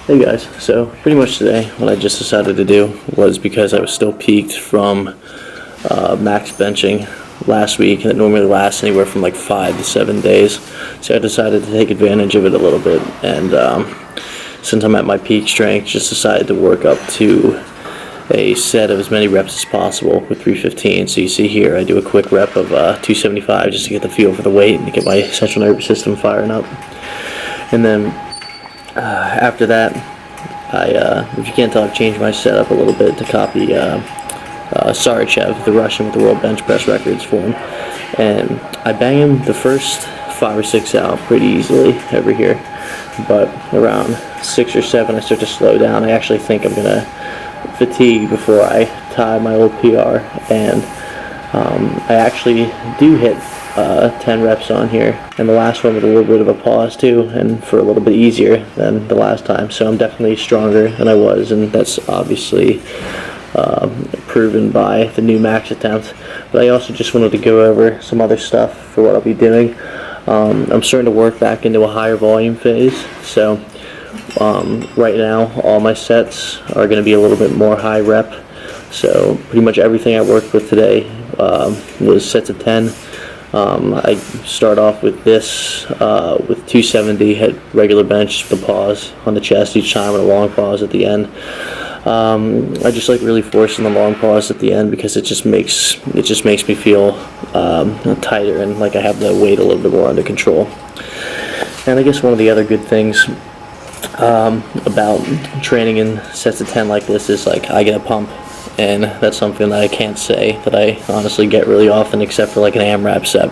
Hey guys, so pretty much today what I just decided to do was, because I was still peaked from max benching last week, and it normally lasts anywhere from like 5 to 7 days, so I decided to take advantage of it a little bit, and since I'm at my peak strength, just decided to work up to a set of as many reps as possible with 315. So you see here I do a quick rep of 275 just to get the feel for the weight and to get my central nervous system firing up, and then after that, if you can't tell, I've changed my setup a little bit to copy Sarachev, the Russian with the world bench press records for him. And I bang him the first 5 or 6 out pretty easily over here. But around 6 or 7, I start to slow down. I actually think I'm going to fatigue before I tie my old PR. And I actually do hit 10 reps on here, and the last one with a little bit of a pause too, and for a little bit easier than the last time. So I'm definitely stronger than I was, and that's obviously proven by the new max attempt. But I also just wanted to go over some other stuff for what I'll be doing. I'm starting to work back into a higher volume phase, so right now all my sets are going to be a little bit more high rep. So pretty much everything I worked with today was sets of 10. I start off with this with 270, hit regular bench, the pause on the chest each time with a long pause at the end. I just like really forcing the long pause at the end because it just makes me feel tighter and like I have the weight a little bit more under control. And I guess one of the other good things about training in sets of 10 like this is like I get a pump. And that's something that I can't say that I honestly get really often, except for like an AMRAP set.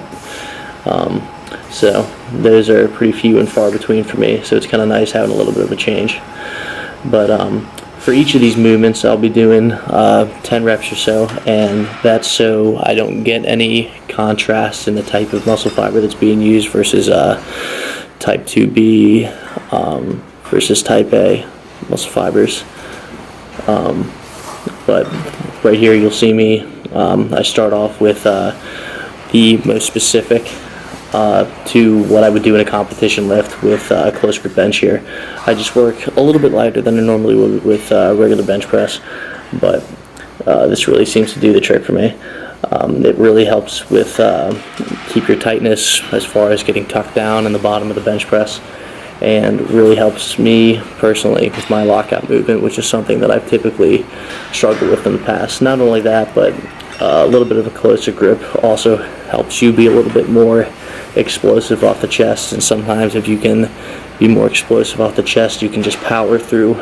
So those are pretty few and far between for me, so it's kind of nice having a little bit of a change. But for each of these movements I'll be doing 10 reps or so, and that's so I don't get any contrast in the type of muscle fiber that's being used versus type 2B versus type A muscle fibers. But right here you'll see me, I start off with the most specific to what I would do in a competition lift with close grip bench here. I just work a little bit lighter than I normally would with regular bench press, but this really seems to do the trick for me. It really helps with keep your tightness as far as getting tucked down in the bottom of the bench press, and really helps me personally with my lockout movement, which is something that I've typically struggled with in the past. Not only that, but a little bit of a closer grip also helps you be a little bit more explosive off the chest, and sometimes if you can be more explosive off the chest, you can just power through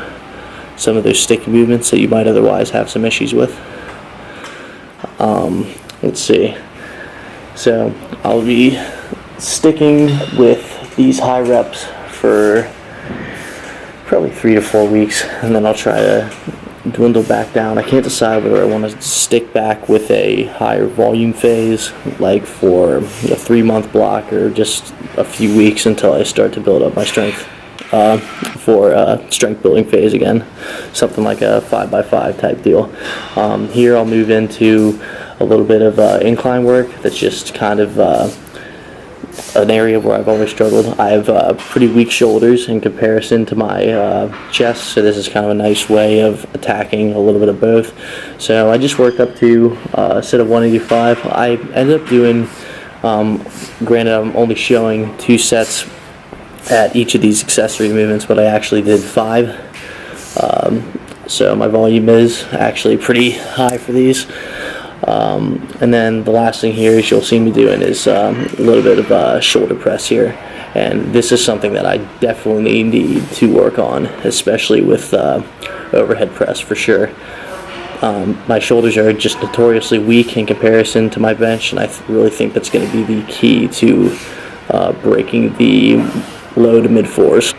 some of those sticky movements that you might otherwise have some issues with. Let's see. So I'll be sticking with these high reps for probably 3 to 4 weeks, and then I'll try to dwindle back down. I can't decide whether I want to stick back with a higher volume phase, like for a 3-month block, or just a few weeks until I start to build up my strength for a strength building phase again, something like a 5x5 type deal. Here I'll move into a little bit of incline work that's just kind of an area where I've always struggled. I have pretty weak shoulders in comparison to my chest, so this is kind of a nice way of attacking a little bit of both. So I just worked up to a set of 185. I ended up doing, granted I'm only showing 2 sets at each of these accessory movements, but I actually did 5. So my volume is actually pretty high for these. And then the last thing here is you'll see me doing is a little bit of a shoulder press here, and this is something that I definitely need to work on, especially with overhead press for sure. My shoulders are just notoriously weak in comparison to my bench, and I really think that's going to be the key to breaking the low to mid 4s.